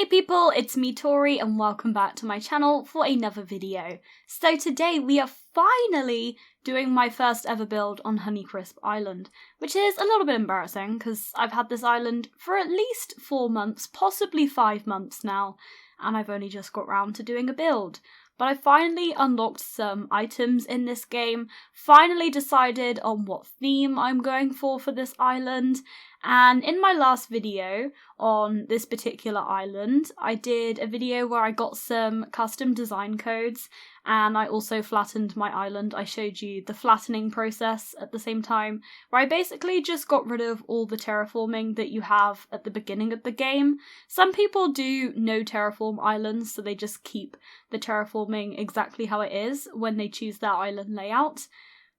people, it's me Tori and welcome back to my channel for another video. So today we are finally doing my first ever build on Honeycrisp Island, which is a little bit embarrassing because I've had this island for at least 4 months, possibly 5 months now, and I've only just got round to doing a build. But I finally unlocked some items in this game, finally decided on what theme I'm going for this island, and in my last video on this particular island, I did a video where I got some custom design codes and I also flattened my island. I showed you the flattening process at the same time, where I basically just got rid of all the terraforming that you have at the beginning of the game. Some people do no terraform islands, so they just keep the terraforming exactly how it is when they choose their island layout.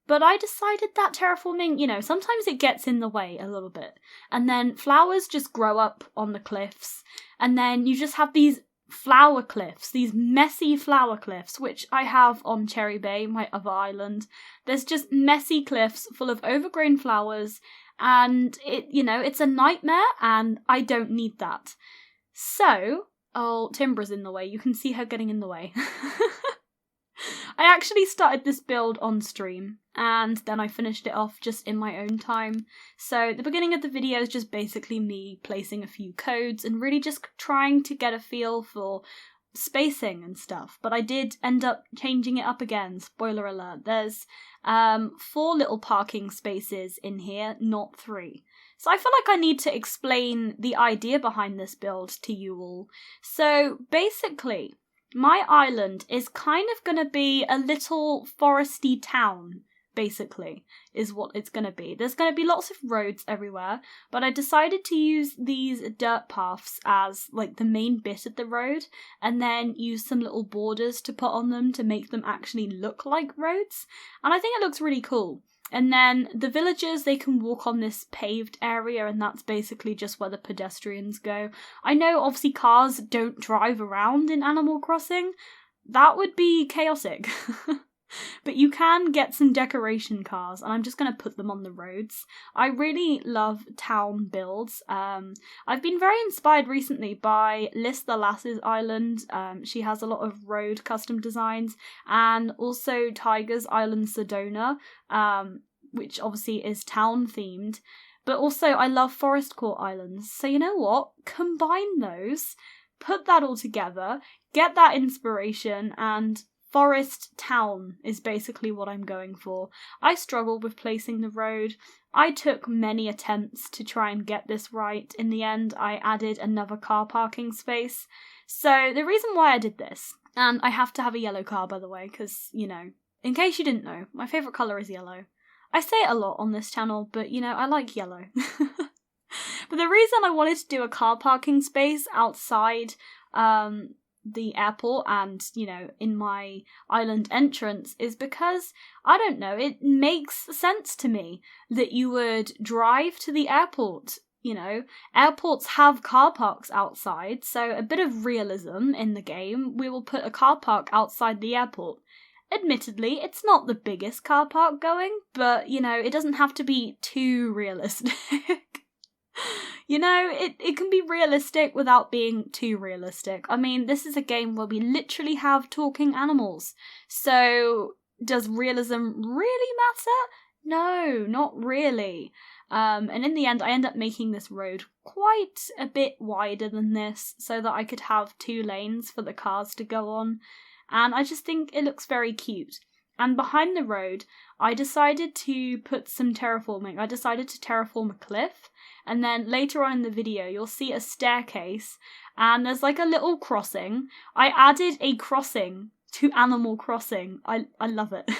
But I decided that terraforming, sometimes it gets in the way a little bit. And then flowers just grow up on the cliffs. And then you just have these flower cliffs, these messy flower cliffs, which I have on Cherry Bay, my other island. There's just messy cliffs full of overgrown flowers. And it's a nightmare and I don't need that. So, Timbra's in the way. You can see her getting in the way. I actually started this build on stream, and then I finished it off just in my own time. So the beginning of the video is just basically me placing a few codes and really just trying to get a feel for spacing and stuff. But I did end up changing it up again, spoiler alert. There's 4 little parking spaces in here, not 3. So I feel like I need to explain the idea behind this build to you all. So basically, my island is kind of going to be a little foresty town, basically, is what it's going to be. There's going to be lots of roads everywhere, but I decided to use these dirt paths as, like, the main bit of the road, and then use some little borders to put on them to make them actually look like roads, and I think it looks really cool. And then the villagers, they can walk on this paved area, and that's basically just where the pedestrians go. I know, obviously, cars don't drive around in Animal Crossing. That would be chaotic. But you can get some decoration cars, and I'm just going to put them on the roads. I really love town builds. I've been very inspired recently by Liz the Lass's island. She has a lot of road custom designs, and also Tiger's Island Sedona, which obviously is town themed. But also I love fairycore islands. So you know what? Combine those, put that all together, get that inspiration, and forest town is basically what I'm going for. I struggled with placing the road. I took many attempts to try and get this right. In the end, I added another car parking space. So the reason why I did this, and I have to have a yellow car, by the way, because, in case you didn't know, my favourite colour is yellow. I say it a lot on this channel, but, I like yellow. But the reason I wanted to do a car parking space outside the airport and, in my island entrance is because, I don't know, it makes sense to me that you would drive to the airport. Airports have car parks outside, so a bit of realism in the game. We will put a car park outside the airport. Admittedly, it's not the biggest car park going, but, it doesn't have to be too realistic. It can be realistic without being too realistic. I mean, this is a game where we literally have talking animals. So, does realism really matter? No, not really. And in the end, I end up making this road quite a bit wider than this so that I could have 2 lanes for the cars to go on. And I just think it looks very cute. And behind the road, I decided to put some terraforming. I decided to terraform a cliff. And then later on in the video, you'll see a staircase. And there's like a little crossing. I added a crossing to Animal Crossing. I love it.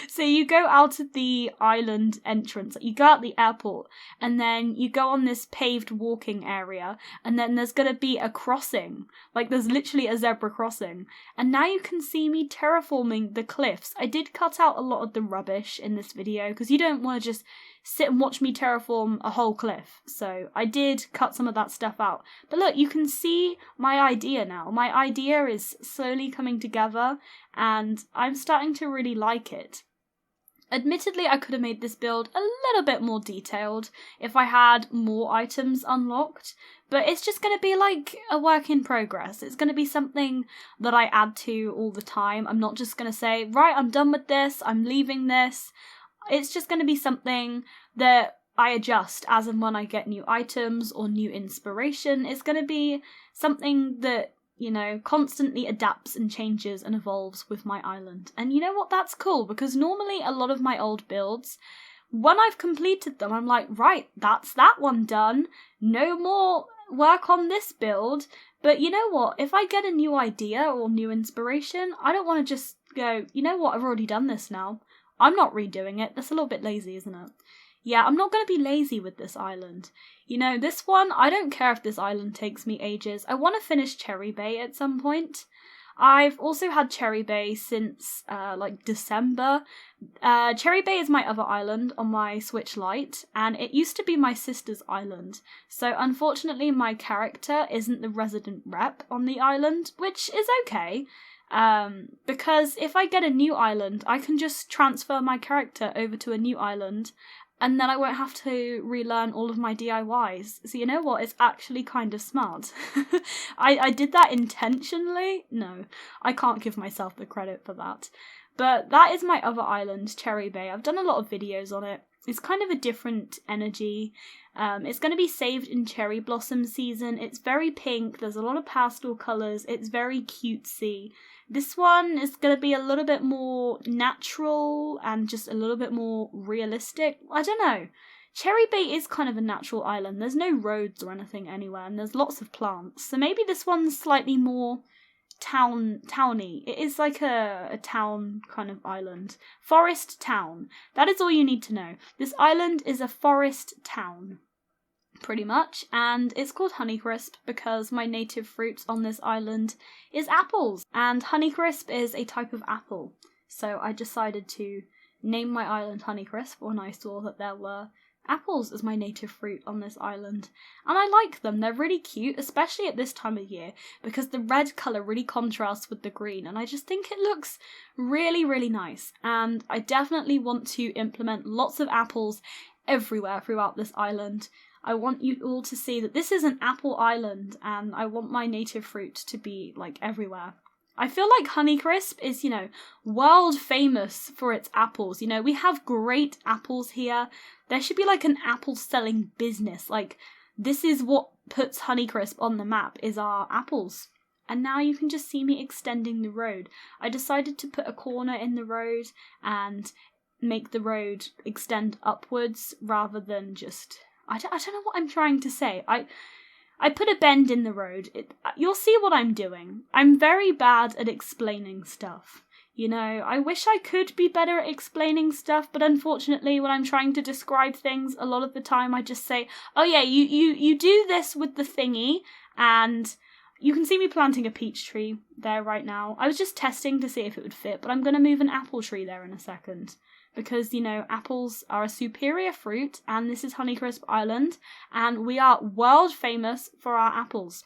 So you go out of the island entrance, you go out the airport, and then you go on this paved walking area, and then there's going to be a crossing. Like, there's literally a zebra crossing. And now you can see me terraforming the cliffs. I did cut out a lot of the rubbish in this video, because you don't want to just sit and watch me terraform a whole cliff. So I did cut some of that stuff out. But look, you can see my idea now. My idea is slowly coming together, and I'm starting to really like it. Admittedly, I could have made this build a little bit more detailed if I had more items unlocked, But it's just going to be like a work in progress. It's going to be something that I add to all the time. I'm not just going to say, right, I'm done with this, I'm leaving this. It's just going to be something that I adjust as and when I get new items or new inspiration. It's going to be something that, you know, constantly adapts and changes and evolves with my island. And you know what? That's cool, because normally a lot of my old builds, when I've completed them, I'm like, right, that's that one done. No more work on this build. But you know what? If I get a new idea or new inspiration, I don't want to just go, you know what? I've already done this now. I'm not redoing it. That's a little bit lazy, isn't it? Yeah, I'm not going to be lazy with this island. You know, this one, I don't care if this island takes me ages. I want to finish Cherry Bay at some point. I've also had Cherry Bay since, like, December. Cherry Bay is my other island on my Switch Lite, and it used to be my sister's island. So, unfortunately, my character isn't the resident rep on the island, which is okay. Because if I get a new island, I can just transfer my character over to a new island, and then I won't have to relearn all of my DIYs. So you know what? It's actually kind of smart. I did that intentionally? No, I can't give myself the credit for that. But that is my other island, Cherry Bay. I've done a lot of videos on it. It's kind of a different energy. It's going to be saved in cherry blossom season. It's very pink. There's a lot of pastel colours. It's very cutesy. This one is going to be a little bit more natural and just a little bit more realistic. I don't know. Cherry Bay is kind of a natural island. There's no roads or anything anywhere, and there's lots of plants. So maybe this one's slightly more towny. It is like a town kind of island. Forest town. That is all you need to know. This island is a forest town, pretty much, and it's called Honeycrisp because my native fruit on this island is apples, and Honeycrisp is a type of apple. So I decided to name my island Honeycrisp when I saw that there were apples as my native fruit on this island. And I like them. They're really cute, especially at this time of year, because the red colour really contrasts with the green, and I just think it looks really, really nice. And I definitely want to implement lots of apples everywhere throughout this island. I want you all to see that this is an apple island, and I want my native fruit to be, like, everywhere. I feel like Honeycrisp is, you know, world famous for its apples. You know, we have great apples here. There should be, like, an apple selling business. Like, this is what puts Honeycrisp on the map, is our apples. And now you can just see me extending the road. I decided to put a corner in the road and make the road extend upwards rather than just... I don't know what I'm trying to say. I put a bend in the road. You'll see what I'm doing. I'm very bad at explaining stuff. You know, I wish I could be better at explaining stuff, but unfortunately when I'm trying to describe things, a lot of the time I just say, oh yeah, you do this with the thingy, and you can see me planting a peach tree there right now. I was just testing to see if it would fit, but I'm going to move an apple tree there in a second. Because, you know, apples are a superior fruit, and this is Honeycrisp Island, and we are world famous for our apples.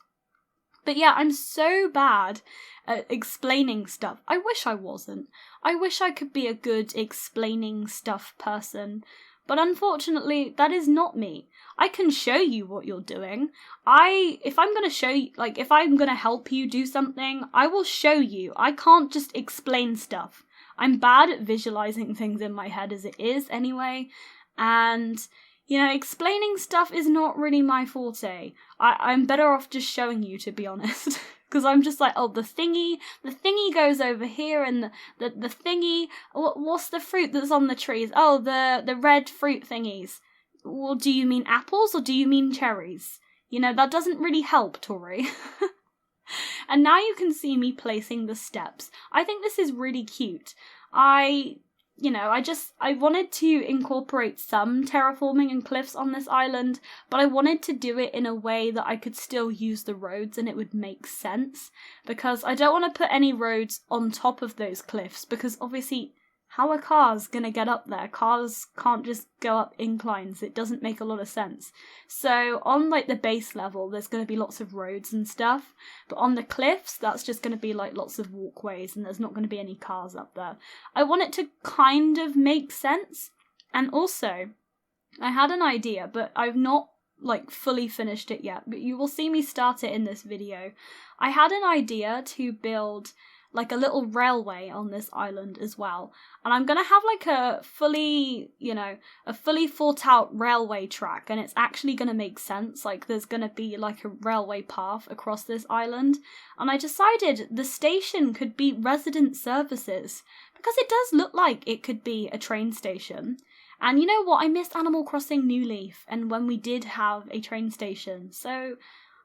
But yeah, I'm so bad at explaining stuff. I wish I wasn't. I wish I could be a good explaining stuff person. But unfortunately, that is not me. I can show you what you're doing. If I'm going to show you, like, if I'm going to help you do something, I will show you. I can't just explain stuff. I'm bad at visualizing things in my head as it is anyway, and, you know, explaining stuff is not really my forte. I'm better off just showing you, to be honest, because I'm just like, oh, the thingy goes over here, and the thingy, what's the fruit that's on the trees? Oh, the red fruit thingies. Well, do you mean apples or do you mean cherries? You know, that doesn't really help, Tori. And now you can see me placing the steps. I think this is really cute. I wanted to incorporate some terraforming and cliffs on this island, but I wanted to do it in a way that I could still use the roads and it would make sense, because I don't want to put any roads on top of those cliffs, because obviously, how are cars gonna get up there? Cars can't just go up inclines. It doesn't make a lot of sense. So on, like, the base level, there's going to be lots of roads and stuff. But on the cliffs, that's just going to be, like, lots of walkways, and there's not going to be any cars up there. I want it to kind of make sense. And also, I had an idea, but I've not like fully finished it yet, but you will see me start it in this video. I had an idea to build like a little railway on this island as well, and I'm gonna have like a fully, a fully thought out railway track, and it's actually gonna make sense. Like there's gonna be like a railway path across this island, and I decided the station could be resident services because it does look like it could be a train station. And you know what, I missed Animal Crossing New Leaf and when we did have a train station, so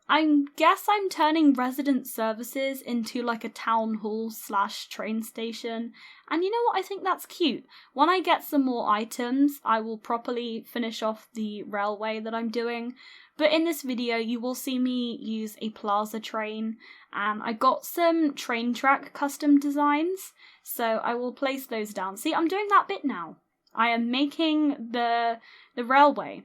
I guess I'm turning resident services into like a town hall / train station. And you know what, I think that's cute. When I get some more items, I will properly finish off the railway that I'm doing. But in this video, you will see me use a plaza train, and I got some train track custom designs, so I will place those down. See, I'm doing that bit now. I am making the railway.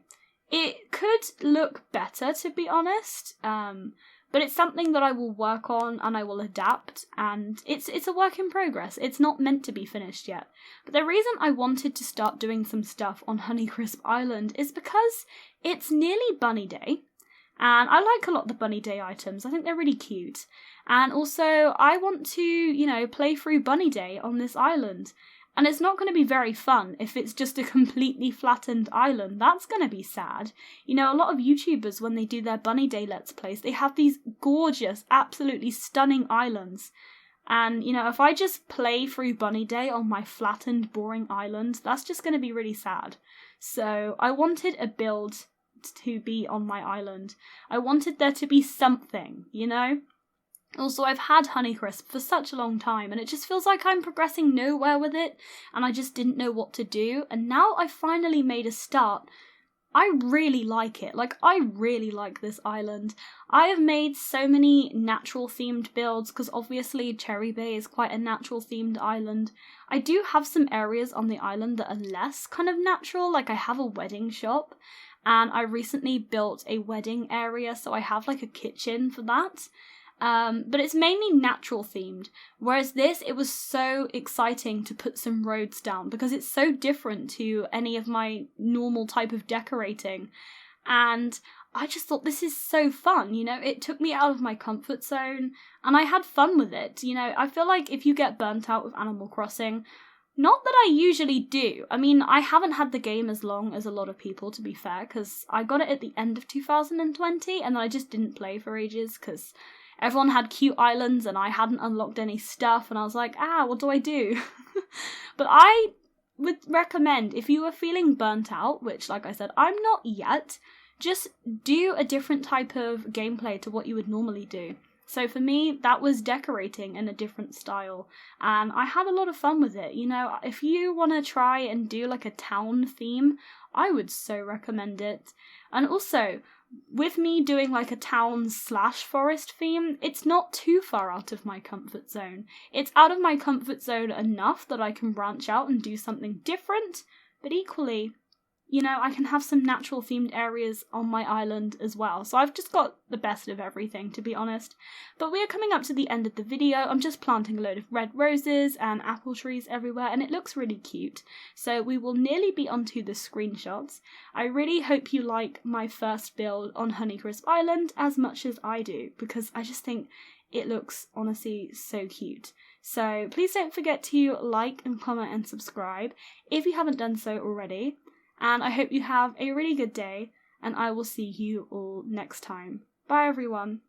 It could look better, to be honest, but it's something that I will work on and I will adapt, and it's a work in progress. It's not meant to be finished yet. But the reason I wanted to start doing some stuff on Honeycrisp Island is because it's nearly Bunny Day, and I like a lot of the Bunny Day items. I think they're really cute. And also, I want to, play through Bunny Day on this island. And it's not going to be very fun if it's just a completely flattened island. That's going to be sad. A lot of YouTubers, when they do their Bunny Day Let's Plays, they have these gorgeous, absolutely stunning islands. And, if I just play through Bunny Day on my flattened, boring island, that's just going to be really sad. So I wanted a build to be on my island. I wanted there to be something, Also, I've had Honeycrisp for such a long time, and it just feels like I'm progressing nowhere with it, and I just didn't know what to do, and now I've finally made a start. I really like it. I really like this island. I have made so many natural-themed builds, because obviously Cherry Bay is quite a natural-themed island. I do have some areas on the island that are less kind of natural, like I have a wedding shop, and I recently built a wedding area, so I have like a kitchen for that. But it's mainly natural themed, whereas this, it was so exciting to put some roads down because it's so different to any of my normal type of decorating, and I just thought this is so fun, it took me out of my comfort zone and I had fun with it. I feel like if you get burnt out with Animal Crossing, not that I usually do, I mean, I haven't had the game as long as a lot of people, to be fair, because I got it at the end of 2020 and then I just didn't play for ages because everyone had cute islands and I hadn't unlocked any stuff, and I was like, what do I do? But I would recommend, if you are feeling burnt out, which, like I said, I'm not yet, just do a different type of gameplay to what you would normally do. So for me, that was decorating in a different style, and I had a lot of fun with it. If you want to try and do like a town theme, I would so recommend it. And also, with me doing like a town / forest theme, it's not too far out of my comfort zone. It's out of my comfort zone enough that I can branch out and do something different, but equally, I can have some natural themed areas on my island as well. So I've just got the best of everything, to be honest. But we are coming up to the end of the video. I'm just planting a load of red roses and apple trees everywhere, and it looks really cute. So we will nearly be onto the screenshots. I really hope you like my first build on Honeycrisp Island as much as I do, because I just think it looks honestly so cute. So please don't forget to like and comment and subscribe if you haven't done so already. And I hope you have a really good day, and I will see you all next time. Bye everyone.